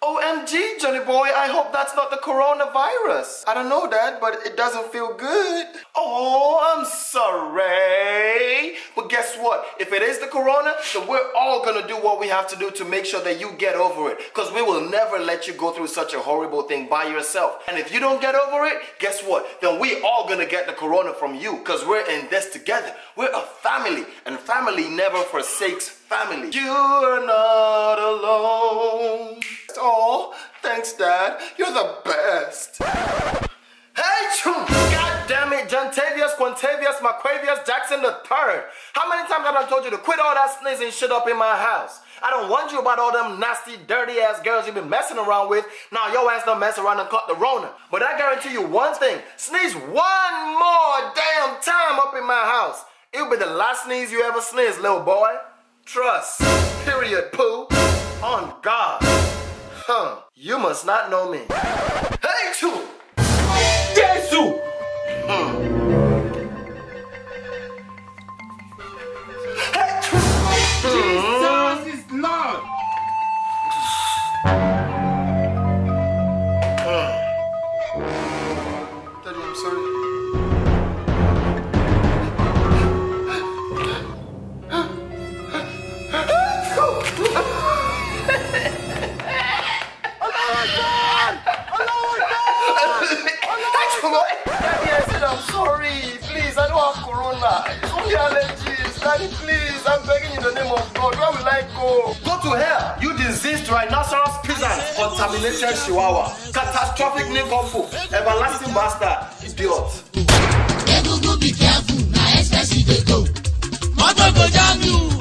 OMG, Johnny boy, I hope that's not the coronavirus. I don't know, Dad, but it doesn't feel good. Oh, I'm sorry. But guess what? If it is the corona, then we're all gonna do what we have to do to make sure that you get over it. Because we will never let you go through such a horrible thing by yourself. And if you don't get over it, guess what? Then we all gonna get the corona from you. Because we're in this together. We're a family. And family never forsakes family. You're not alone. Oh, thanks, Dad. You're the best. Hey, chum! God damn it, Jontavius, Quantavius, Marquavius, Jackson III. How many times have I told you to quit all that sneezing shit up in my house? I don't want you about all them nasty, dirty-ass girls you've been messing around with. Now your ass don't mess around and caught the Rona. But I guarantee you one thing. Sneeze one more damn time up in my house. It'll be the last sneeze you ever sneeze, little boy. Trust. Period, poo. On God. You must not know me. Hey, choo! Jesus! Hey, choo! Jesus is Lord! Daddy, I'm sorry. Daddy, I said I'm sorry. Please, I don't have corona. It's only allergies. Daddy, please, I'm begging in the name of God. Where will I go? Go to hell. You diseased rhinoceros peasant, contaminated chihuahua, catastrophic nincompoop, everlasting bastard, idiot. Be careful, now especially they go. Motor go down you.